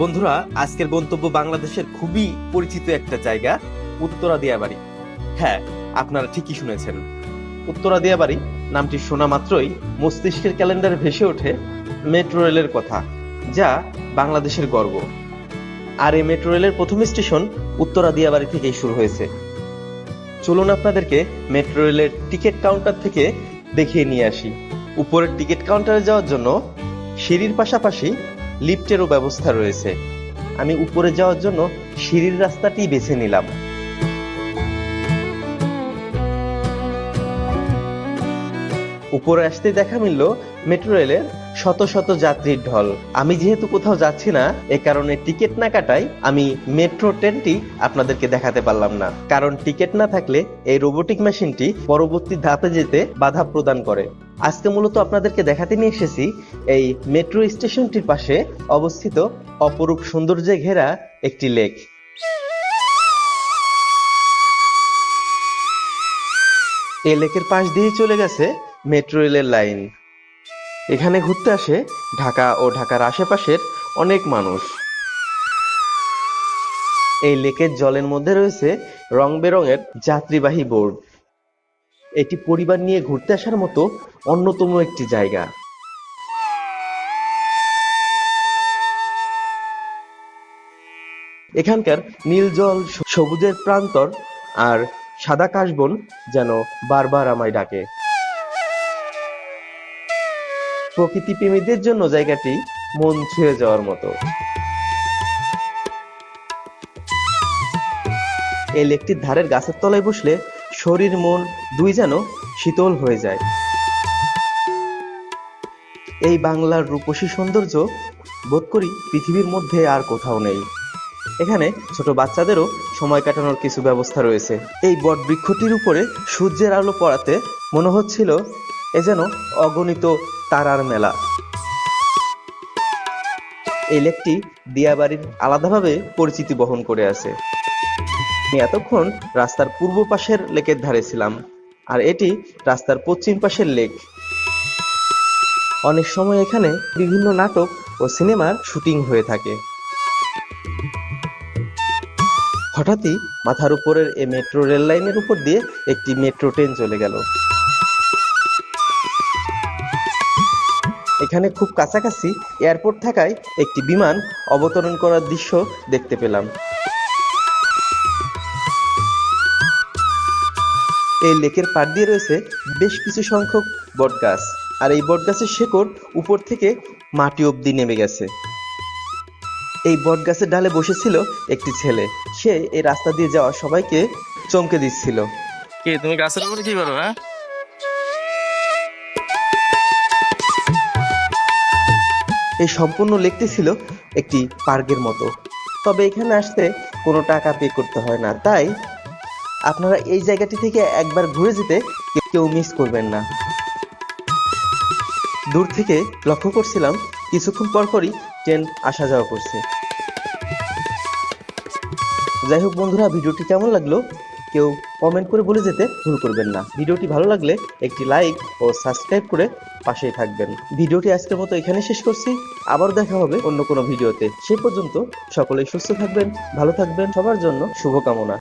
বন্ধুরা, আজকের গন্তব্য বাংলাদেশের খুবই পরিচিত একটা জায়গা, উত্তরা দিয়াবাড়ি। হ্যাঁ, আপনারা ঠিকই শুনেছেন। উত্তরা দিয়াবাড়ি নামটি শোনা মাত্রই মস্তিষ্কের ক্যালেন্ডারে ভেসে ওঠে মেট্রো রেলের কথা, যা বাংলাদেশের গর্ব। আর এই মেট্রো রেলের প্রথম স্টেশন উত্তরা দিয়াবাড়ি থেকেই শুরু হয়েছে। চলুন আপনাদেরকে মেট্রো রেলের টিকিট কাউন্টার থেকে দেখিয়ে নিয়ে আসি। উপরের টিকিট কাউন্টারে যাওয়ার জন্য সিঁড়ির পাশাপাশি লিফটেরও ব্যবস্থা রয়েছে। আমি উপরে যাওয়ার জন্য সিঁড়ির রাস্তাটি বেছে নিলাম। উপরে আসতে দেখা মিলল মেট্রো রেলের শত শত যাত্রীর ঢল। আমি যেহেতু কোথাও যাচ্ছি না, এ কারণে টিকিট না কাটাই আমি মেট্রো ট্রেনটি আপনাদেরকে দেখাতে পারলাম না, কারণ টিকিট না থাকলে এই রোবোটিক মেশিনটি পরবর্তী ধাপে যেতে বাধা প্রদান করে। আজকে মূলত আপনাদেরকে দেখাতে নিয়ে এসেছি এই মেট্রো স্টেশনটির পাশে অবস্থিত অপরূপ সৌন্দর্যে ঘেরা একটি লেক। এই লেকের পাশ দিয়ে চলে গেছে মেট্রো রেলের লাইন। এখানে ঘুরতে আসে ঢাকা ও ঢাকার আশেপাশের অনেক মানুষ। এই লেকের জলের মধ্যে রয়েছে রং বেরঙের যাত্রীবাহী বোর্ড। এটি পরিবার নিয়ে ঘুরতে আসার মতো অন্যতম একটি জায়গা। এখানকার নীল জল, সবুজের প্রান্তর আর সাদা কাশবন যেন বারবার আমায় ডাকে। প্রকৃতি প্রেমীদের জন্য জায়গাটি মন ছুঁয়ে যাওয়ার মতো। এই লেকটির ধারের গাছের তলায় বসলে শরীর মন দুই যেন শীতল হয়ে যায়। এই বাংলার রূপসী সৌন্দর্য বোধ করি পৃথিবীর মধ্যে আর কোথাও নেই। এখানে ছোট বাচ্চাদেরও সময় কাটানোর কিছু ব্যবস্থা রয়েছে। এই বট বৃক্ষটির উপরে সূর্যের আলো পড়াতে মনে হচ্ছিল এ যেন অগণিত তারার মেলা। এই লেকটি দিয়াবাড়ির আলাদাভাবে পরিচিতি বহন করে আছে। আমি এতক্ষণ রাস্তার পূর্ব পাশের লেকের ধারে ছিলাম, আর এটি রাস্তার পশ্চিম পাশের লেক। অনেক সময় এখানে বিভিন্ন নাটক ও সিনেমার শুটিং হয়ে থাকে। হঠাৎই মাথার উপরের এই মেট্রো রেল লাইনের উপর দিয়ে একটি মেট্রো ট্রেন চলে গেল। এখানে খুব কাছাকাছি এয়ারপোর্ট থাকায় একটি বিমান অবতরণ করার দৃশ্য দেখতে পেলাম। এই লেকের পাড় দিয়ে রয়েছে বেশ কিছু সংখ্যক বটগাছ, আর এই বটগাছের শেকড় উপর থেকে মাটি অবধি নেমে গেছে। এই বটগাছের ডালে বসেছিল একটি ছেলে। সে এই রাস্তা দিয়ে যাওয়া সবাইকে চমকে দিচ্ছিল। কি তুমি গাছের উপরে কি করো? হ্যাঁ, এই সম্পূর্ণ লেকটি ছিল একটি পার্কের মতো, তবে এখানে আসতে কোনো টাকা পে করতে হয় না, তাই আপনারা এই জায়গাটি থেকে একবার ঘুরে যেতে কেউ মিস করবেন না। দূর থেকে লক্ষ্য করছিলাম কিছুক্ষণ পরপরই ট্রেন আসা যাওয়া করছে। যাই হোক বন্ধুরা, ভিডিওটি কেমন লাগলো কেউ কমেন্ট করে বলে যেতে ভুল করবেন না। ভিডিওটি ভালো লাগলে একটি লাইক ও সাবস্ক্রাইব করে পাশেই থাকবেন। ভিডিওটি আজকের মতো এখানে শেষ করছি। আবার দেখা হবে অন্য কোনো ভিডিওতে। সে পর্যন্ত সকলেই সুস্থ থাকবেন, ভালো থাকবেন। সবার জন্য শুভকামনা।